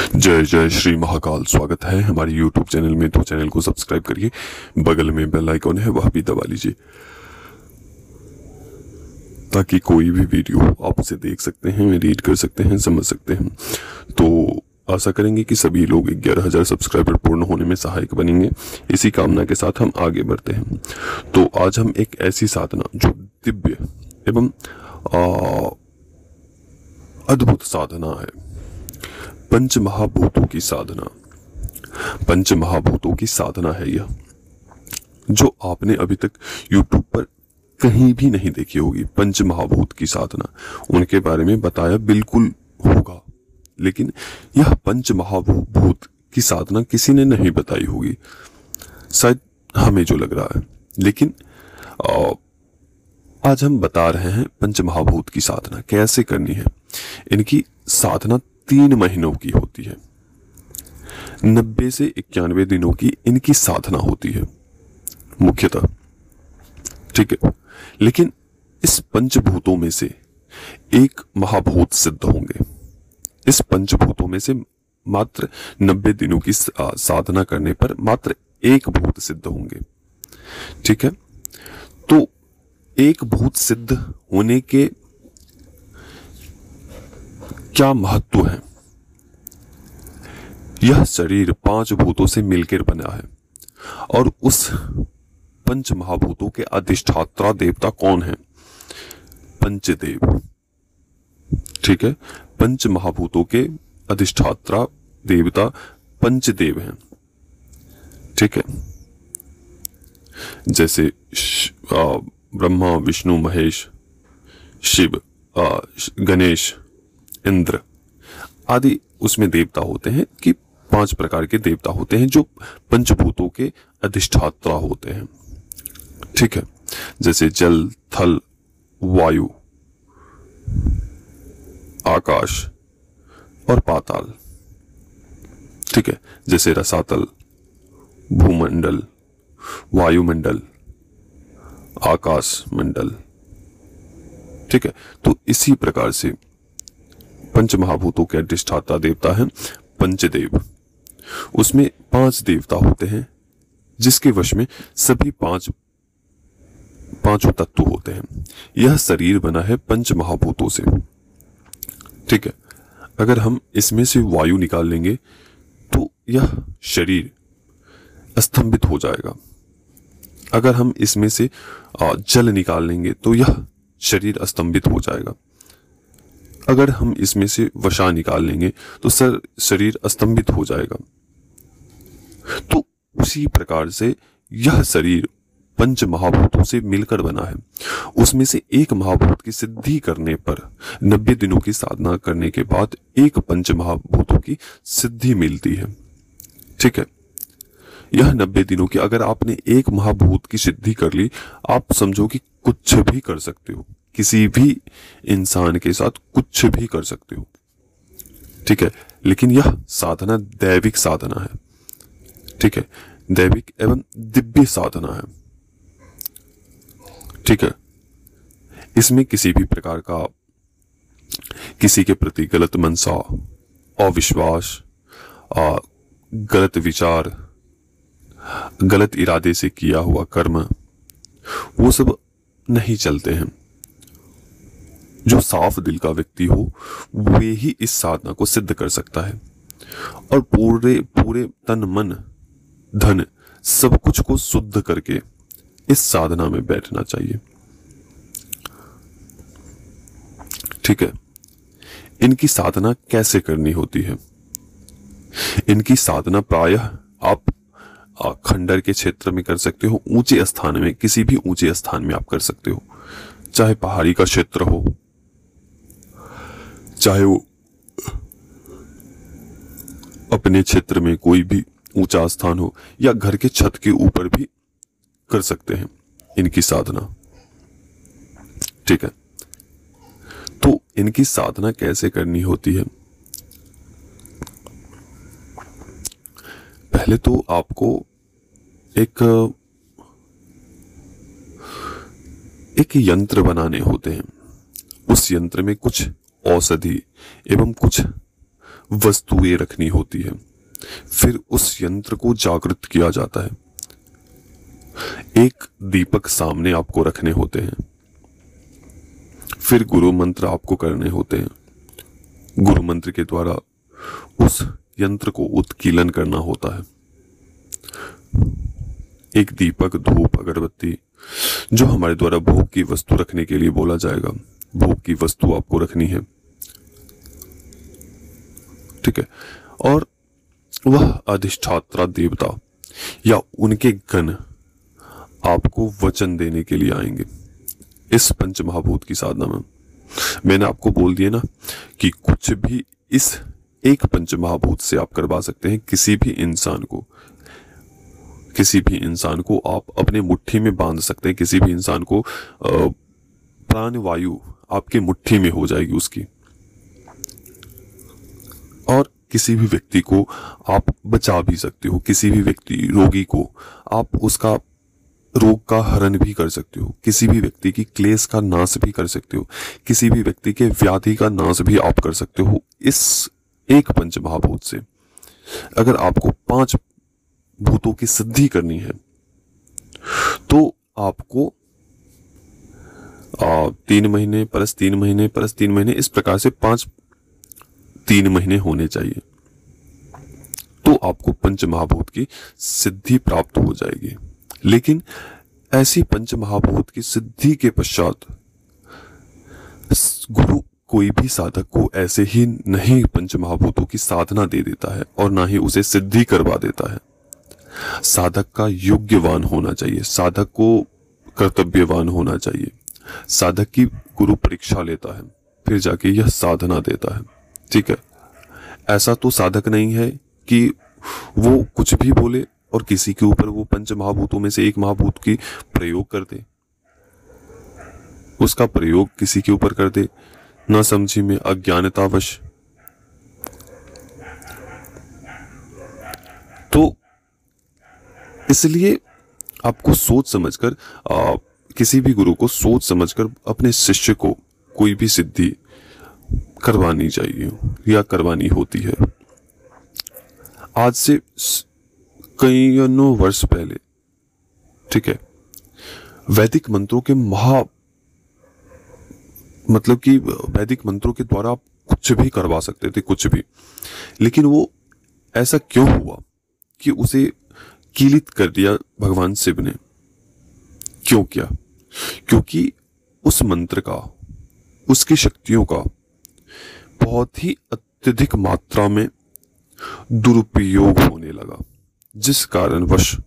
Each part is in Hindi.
जय जय श्री महाकाल। स्वागत है हमारे YouTube चैनल में। तो चैनल को सब्सक्राइब करिए, बगल में बेल आइकॉन है वह भी दबा लीजिए ताकि कोई भी वीडियो आप उसे देख सकते हैं, रीड कर सकते हैं, समझ सकते हैं। तो आशा करेंगे कि सभी लोग 11,000 सब्सक्राइबर पूर्ण होने में सहायक बनेंगे। इसी कामना के साथ हम आगे बढ़ते हैं। तो आज हम एक ऐसी साधना जो दिव्य एवं अद्भुत साधना है, पंच महाभूतों की साधना। पंच महाभूतों की साधना है यह, जो आपने अभी तक YouTube पर कहीं भी नहीं देखी होगी। पंच महाभूत की साधना, उनके बारे में बताया बिल्कुल होगा, लेकिन यह पंच महाभूत की साधना किसी ने नहीं बताई होगी, शायद हमें जो लग रहा है। लेकिन आज हम बता रहे हैं पंच महाभूत की साधना कैसे करनी है। इनकी साधना 3 महीनों की होती है। 90 से 91 दिनों की इनकी साधना होती है मुख्यतः, ठीक है। लेकिन इस पंचभूतों में से एक महाभूत सिद्ध होंगे। इस पंचभूतों में से मात्र 90 दिनों की साधना करने पर मात्र एक भूत सिद्ध होंगे, ठीक है। तो एक भूत सिद्ध होने के क्या महत्व है? यह शरीर 5 भूतों से मिलकर बना है, और उस पंच महाभूतों के अधिष्ठाता देवता कौन है? पंचदेव, ठीक है। पंच महाभूतों के अधिष्ठाता देवता पंचदेव हैं, ठीक है। जैसे ब्रह्मा, विष्णु, महेश, शिव, गणेश, इंद्र आदि उसमें देवता होते हैं कि 5 प्रकार के देवता होते हैं जो पंचभूतों के अधिष्ठाता होते हैं, ठीक है। जैसे जल, थल, वायु, आकाश और पाताल, ठीक है। जैसे रसातल, भूमंडल, वायुमंडल, आकाश मंडल, ठीक है। तो इसी प्रकार से पंच महाभूतों के अधिष्ठाता देवता है पंचदेव। उसमें 5 देवता होते हैं जिसके वश में सभी पांचों तत्व होते हैं। यह शरीर बना है पंच महाभूतों से, ठीक है। अगर हम इसमें से वायु निकाल लेंगे तो यह शरीर स्तंभित हो जाएगा। अगर हम इसमें से जल निकाल लेंगे तो यह शरीर स्तंभित हो जाएगा। अगर हम इसमें से वसा निकाल लेंगे तो शरीर स्तंभित हो जाएगा। तो उसी प्रकार से यह शरीर पंच महाभूतों से मिलकर बना है। उसमें से एक महाभूत की सिद्धि करने पर 90 दिनों की साधना करने के बाद एक पंच महाभूतों की सिद्धि मिलती है, ठीक है। यह 90 दिनों की, अगर आपने एक महाभूत की सिद्धि कर ली, आप समझो कि कुछ भी कर सकते हो, किसी भी इंसान के साथ कुछ भी कर सकते हो, ठीक है। लेकिन यह साधना दैविक साधना है, ठीक है। दैविक एवं दिव्य साधना है, ठीक है। इसमें किसी भी प्रकार का किसी के प्रति गलत मनसा, अविश्वास, गलत विचार, गलत इरादे से किया हुआ कर्म, वो सब नहीं चलते हैं। जो साफ दिल का व्यक्ति हो वे ही इस साधना को सिद्ध कर सकता है, और पूरे तन, मन, धन सब कुछ को शुद्ध करके इस साधना में बैठना चाहिए, ठीक है। इनकी साधना कैसे करनी होती है? इनकी साधना प्रायः आप खंडर के क्षेत्र में कर सकते हो, ऊंचे स्थान में, किसी भी ऊंचे स्थान में आप कर सकते हो, चाहे पहाड़ी का क्षेत्र हो, चाहे वो अपने क्षेत्र में कोई भी ऊंचा स्थान हो, या घर के छत के ऊपर भी कर सकते हैं इनकी साधना, ठीक है। तो इनकी साधना कैसे करनी होती है? पहले तो आपको एक यंत्र बनाने होते हैं। उस यंत्र में कुछ औषधि एवं कुछ वस्तुएं रखनी होती है। फिर उस यंत्र को जागृत किया जाता है। एक दीपक सामने आपको रखने होते हैं। फिर गुरु मंत्र आपको करने होते हैं। गुरु मंत्र के द्वारा उस यंत्र को उत्कीलन करना होता है। एक दीपक, धूप, अगरबत्ती जो हमारे द्वारा भोग की वस्तु रखने के लिए बोला जाएगा, भोग की वस्तु आपको रखनी है, ठीक है। और वह अधिष्ठात्रा देवता या उनके गण आपको वचन देने के लिए आएंगे इस पंच महाभूत की साधना में। मैंने आपको बोल दिया ना कि कुछ भी इस एक पंच महाभूत से आप करवा सकते हैं। किसी भी इंसान को आप अपने मुट्ठी में बांध सकते हैं। किसी भी इंसान को प्राण वायु आपकी मुट्ठी में हो जाएगी उसकी। और किसी भी व्यक्ति को आप बचा भी सकते हो। किसी भी व्यक्ति रोगी को आप उसका रोग का हरण भी कर सकते हो। किसी भी व्यक्ति की क्लेश का नाश भी कर सकते हो। किसी भी व्यक्ति के व्याधि का नाश भी आप कर सकते हो इस एक पंच महाभूत से। अगर आपको 5 भूतों की सिद्धि करनी है तो आपको 3 महीने प्लस 3 महीने प्लस 3 महीने इस प्रकार से 3 महीने होने चाहिए, तो आपको पंच महाभूत की सिद्धि प्राप्त हो जाएगी। लेकिन ऐसी पंच महाभूत की सिद्धि के पश्चात गुरु कोई भी साधक को ऐसे ही नहीं पंच महाभूतों की साधना दे देता है और ना ही उसे सिद्धि करवा देता है। साधक का योग्यवान होना चाहिए, साधक को कर्तव्यवान होना चाहिए। साधक की गुरु परीक्षा लेता है, फिर जाके यह साधना देता है, ठीक है। ऐसा तो साधक नहीं है कि वो कुछ भी बोले और किसी के ऊपर वो पंच महाभूतों में से एक महाभूत की प्रयोग कर दे, उसका प्रयोग किसी के ऊपर कर दे ना समझी में, अज्ञानतावश। तो इसलिए आपको सोच समझकर किसी भी गुरु को सोच समझकर अपने शिष्य को कोई भी सिद्धि करवानी चाहिए या करवानी होती है। आज से कई वर्ष पहले, ठीक है, वैदिक मंत्रों के मतलब कि वैदिक मंत्रों के द्वारा आप कुछ भी करवा सकते थे, कुछ भी। लेकिन वो ऐसा क्यों हुआ कि उसे कीलित कर दिया भगवान शिव ने? क्यों किया? क्योंकि उस मंत्र का, उसकी शक्तियों का बहुत ही अत्यधिक मात्रा में दुरुपयोग होने लगा, जिस कारणवश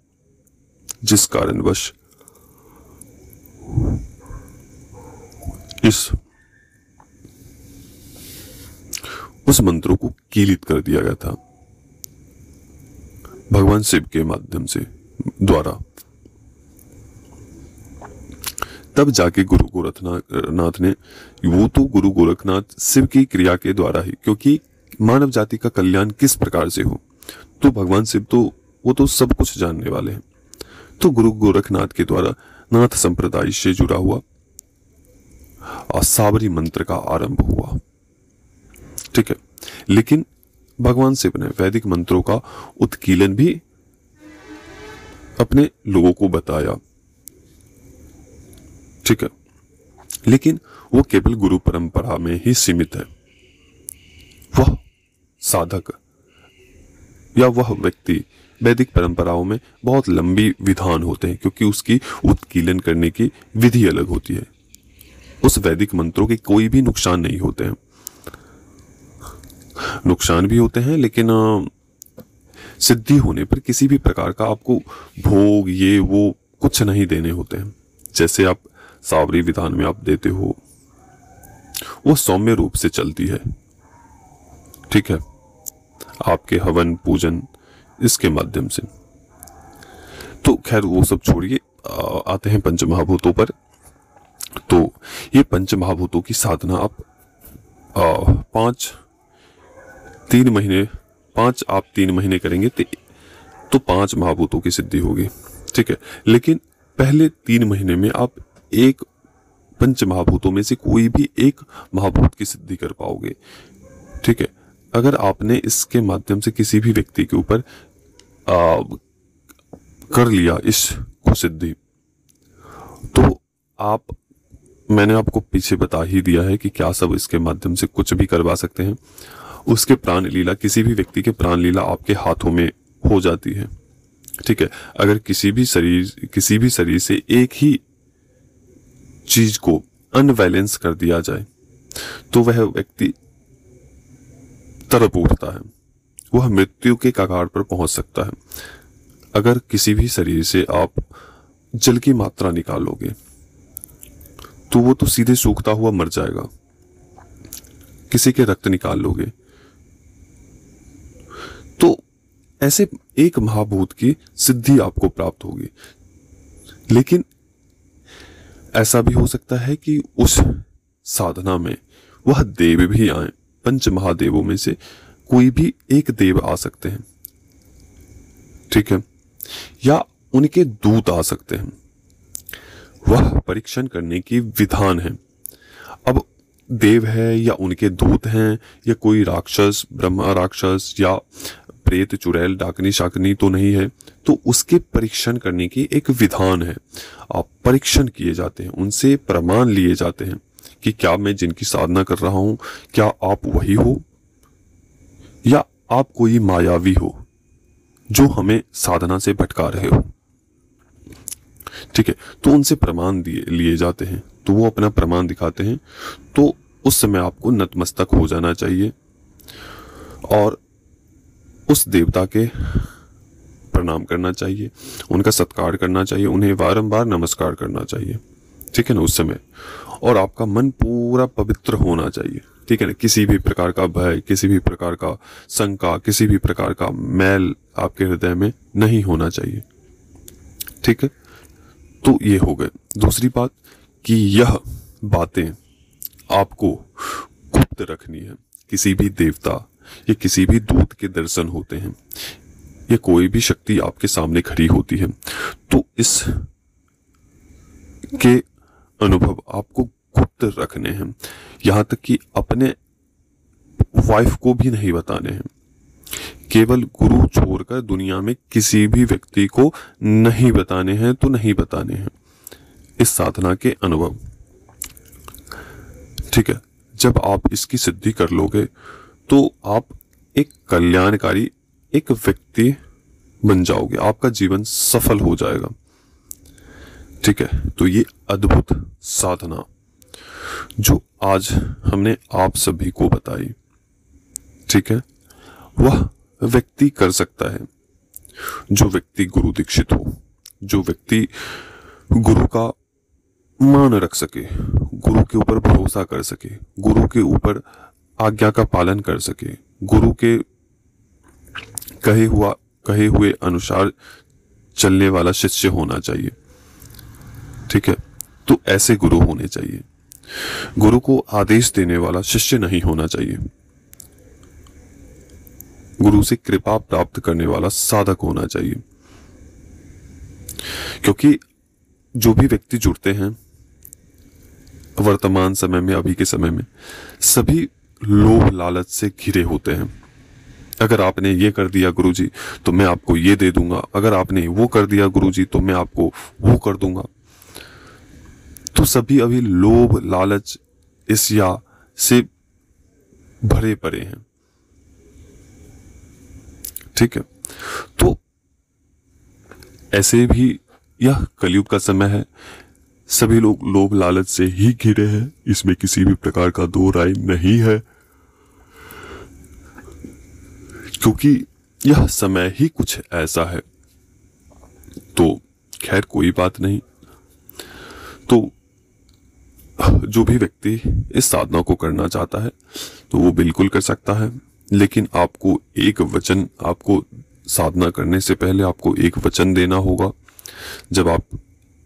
उस मंत्रों को कीलित कर दिया गया था भगवान शिव के माध्यम से, द्वारा। तब जाके गुरु गोरखनाथ ने, वो तो गुरु गोरखनाथ शिव की क्रिया के द्वारा ही, क्योंकि मानव जाति का कल्याण किस प्रकार से हो, तो भगवान शिव तो वो तो सब कुछ जानने वाले हैं। तो गुरु गोरखनाथ के द्वारा नाथ संप्रदाय से जुड़ा हुआ और साबरी मंत्र का आरंभ हुआ, ठीक है। लेकिन भगवान शिव ने वैदिक मंत्रों का उत्कीलन भी अपने लोगों को बताया, ठीक है। लेकिन वो केवल गुरु परंपरा में ही सीमित है। वह साधक या वह व्यक्ति, वैदिक परंपराओं में बहुत लंबी विधान होते हैं, क्योंकि उसकी उत्कीलन करने की विधि अलग होती है। उस वैदिक मंत्रों के कोई भी नुकसान नहीं होते हैं, नुकसान भी होते हैं, लेकिन सिद्धि होने पर किसी भी प्रकार का आपको भोग ये वो कुछ नहीं देने होते हैं। जैसे आप सावरी विधान में आप देते हो, वो सौम्य रूप से चलती है, ठीक है, आपके हवन पूजन इसके माध्यम से। तो खैर वो सब छोड़िए, आते हैं पंच महाभूतों पर। तो ये पंच महाभूतों की साधना आप 3 महीने करेंगे तो 5 महाभूतों की सिद्धि होगी, ठीक है। लेकिन पहले 3 महीने में आप एक पंच महाभूतों में से कोई भी एक महाभूत की सिद्धि कर पाओगे, ठीक है। अगर आपने इसके माध्यम से किसी भी व्यक्ति के ऊपर कर लिया इस को सिद्धि, तो मैंने आपको पीछे बता ही दिया है कि क्या सब इसके माध्यम से कुछ भी करवा सकते हैं। उसके प्राण लीला, किसी भी व्यक्ति के प्राण लीला आपके हाथों में हो जाती है। ठीक है, अगर किसी भी शरीर से एक ही चीज को अनबैलेंस कर दिया जाए तो वह व्यक्ति तड़प उठता है, वह मृत्यु के कगार पर पहुंच सकता है। अगर किसी भी शरीर से आप जल की मात्रा निकालोगे तो वो तो सीधे सूखता हुआ मर जाएगा। किसी के रक्त निकाल लोगे तो ऐसे एक महाभूत की सिद्धि आपको प्राप्त होगी। लेकिन ऐसा भी हो सकता है कि उस साधना में वह देव भी आए। पंच महादेवों में से कोई भी एक देव आ सकते हैं, ठीक है, या उनके दूत आ सकते हैं। वह परीक्षण करने की विधान है। अब देव है या उनके दूत हैं या कोई राक्षस, ब्रह्मा राक्षस या प्रेत, चुड़ैल, डाकनी शाकनी तो नहीं है, तो उसके परीक्षण करने की एक विधान है। आप परीक्षण किए जाते हैं, उनसे प्रमाण लिए जाते हैं कि क्या मैं जिनकी साधना कर रहा हूं, क्या आप वही हो या आप कोई मायावी हो जो हमें साधना से भटका रहे हो। ठीक है, तो उनसे प्रमाण लिए जाते हैं, तो वो अपना प्रमाण दिखाते हैं। तो उस समय आपको नतमस्तक हो जाना चाहिए और उस देवता के प्रणाम करना चाहिए, उनका सत्कार करना चाहिए, उन्हें बारंबार नमस्कार करना चाहिए। ठीक है ना, उस समय। और आपका मन पूरा पवित्र होना चाहिए। ठीक है ना, किसी भी प्रकार का भय, किसी भी प्रकार का शंका, किसी भी प्रकार का मैल आपके हृदय में नहीं होना चाहिए। ठीक है, तो ये हो गए। दूसरी बात कि यह बातें आपको गुप्त रखनी है। किसी भी देवता या किसी भी दूत के दर्शन होते हैं या कोई भी शक्ति आपके सामने खड़ी होती है तो इस के अनुभव आपको गुप्त रखने हैं। यहां तक कि अपने वाइफ को भी नहीं बताने हैं। केवल गुरु छोड़कर दुनिया में किसी भी व्यक्ति को नहीं बताने हैं तो नहीं बताने हैं इस साधना के अनुभव। ठीक है, जब आप इसकी सिद्धि कर लोगे तो आप एक कल्याणकारी एक व्यक्ति बन जाओगे, आपका जीवन सफल हो जाएगा। ठीक है, तो ये अद्भुत साधना जो आज हमने आप सभी को बताई, ठीक है, वह व्यक्ति कर सकता है जो व्यक्ति गुरु दीक्षित हो, जो व्यक्ति गुरु का मान रख सके, गुरु के ऊपर भरोसा कर सके, गुरु के ऊपर आज्ञा का पालन कर सके, गुरु के कहे हुए अनुसार चलने वाला शिष्य होना चाहिए। ठीक है, तो ऐसे गुरु होने चाहिए। गुरु को आदेश देने वाला शिष्य नहीं होना चाहिए। गुरु से कृपा प्राप्त करने वाला साधक होना चाहिए। क्योंकि जो भी व्यक्ति जुड़ते हैं वर्तमान समय में, अभी के समय में, सभी लोभ लालच से घिरे होते हैं। अगर आपने ये कर दिया गुरुजी तो मैं आपको ये दे दूंगा, अगर आपने वो कर दिया गुरुजी तो मैं आपको वो कर दूंगा। तो सभी अभी लोभ लालच ईर्ष्या से भरे पड़े हैं। ठीक है, तो ऐसे भी यह कलयुग का समय है, सभी लोग लोभ लालच से ही घिरे हैं, इसमें किसी भी प्रकार का दो राय नहीं है। क्योंकि यह समय ही कुछ ऐसा है। तो खैर कोई बात नहीं। तो जो भी व्यक्ति इस साधना को करना चाहता है तो वो बिल्कुल कर सकता है, लेकिन आपको एक वचन, आपको साधना करने से पहले आपको एक वचन देना होगा।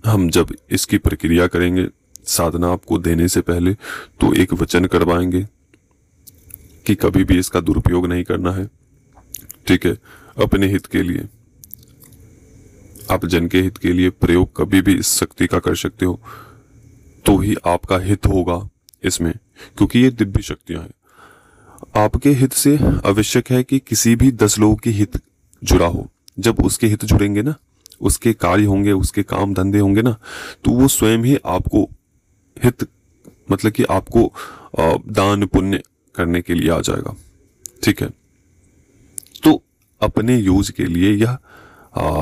हम जब इसकी प्रक्रिया करेंगे, साधना आपको देने से पहले, तो एक वचन करवाएंगे कि कभी भी इसका दुरुपयोग नहीं करना है। ठीक है, अपने हित के लिए, आप जन के हित के लिए प्रयोग कभी भी इस शक्ति का कर सकते हो, तो ही आपका हित होगा इसमें, क्योंकि ये दिव्य शक्तियां हैं। आपके हित से आवश्यक है कि किसी भी 10 लोगों की हित जुड़ा हो। जब उसके हित जुड़ेंगे ना, उसके कार्य होंगे, उसके काम धंधे होंगे ना, तो वो स्वयं ही आपको हित, मतलब कि आपको दान पुण्य करने के लिए आ जाएगा। ठीक है, तो अपने यूज के लिए यह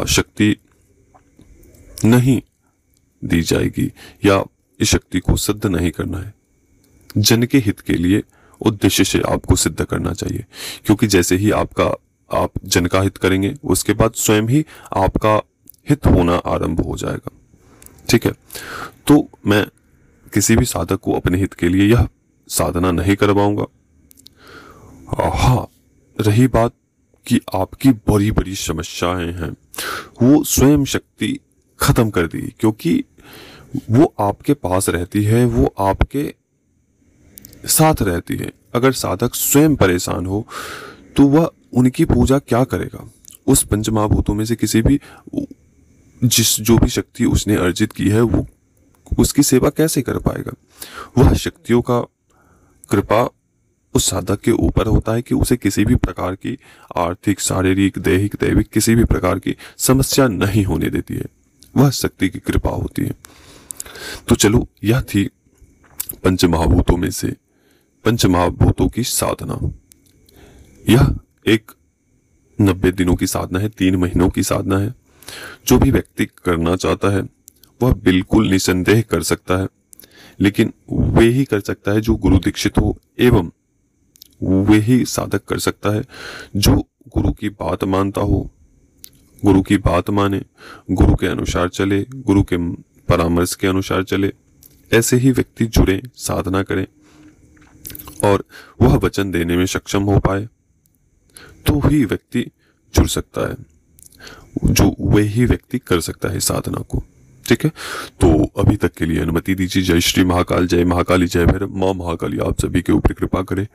शक्ति नहीं दी जाएगी, या इस शक्ति को सिद्ध नहीं करना है। जन के हित के लिए उद्देश्य से आपको सिद्ध करना चाहिए, क्योंकि जैसे ही आप जन का हित करेंगे, उसके बाद स्वयं ही आपका हित होना आरंभ हो जाएगा। ठीक है, तो मैं किसी भी साधक को अपने हित के लिए यह साधना नहीं करवाऊंगा। हाँ, रही बात कि आपकी बड़ी बड़ी समस्याएं हैं, वो स्वयं शक्ति खत्म कर दी, क्योंकि वो आपके पास रहती है, वो आपके साथ रहती है। अगर साधक स्वयं परेशान हो तो वह उनकी पूजा क्या करेगा? उस पंचमहाभूतों में से किसी भी जो भी शक्ति उसने अर्जित की है, वो उसकी सेवा कैसे कर पाएगा? वह शक्तियों का कृपा उस साधक के ऊपर होता है कि उसे किसी भी प्रकार की आर्थिक, शारीरिक, दैहिक, दैविक किसी भी प्रकार की समस्या नहीं होने देती है। वह शक्ति की कृपा होती है। तो चलो, यह थी पंचमहाभूतों में से पंचमहाभूतों की साधना। यह एक 90 दिनों की साधना है, 3 महीनों की साधना है। जो भी व्यक्ति करना चाहता है वह बिल्कुल निसंदेह कर सकता है, लेकिन वे ही कर सकता है जो गुरु दीक्षित हो, एवं वे ही साधक कर सकता है जो गुरु की बात मानता हो, गुरु की बात माने, गुरु के अनुसार चले, गुरु के परामर्श के अनुसार चले। ऐसे ही व्यक्ति जुड़े, साधना करें और वह वचन देने में सक्षम हो पाए, तो ही व्यक्ति जुड़ सकता है, जो वही व्यक्ति कर सकता है साधना को। ठीक है, तो अभी तक के लिए अनुमति दीजिए। जय श्री महाकाल, जय महाकाली, जय भैरव। मां महाकाली आप सभी के ऊपर कृपा करे।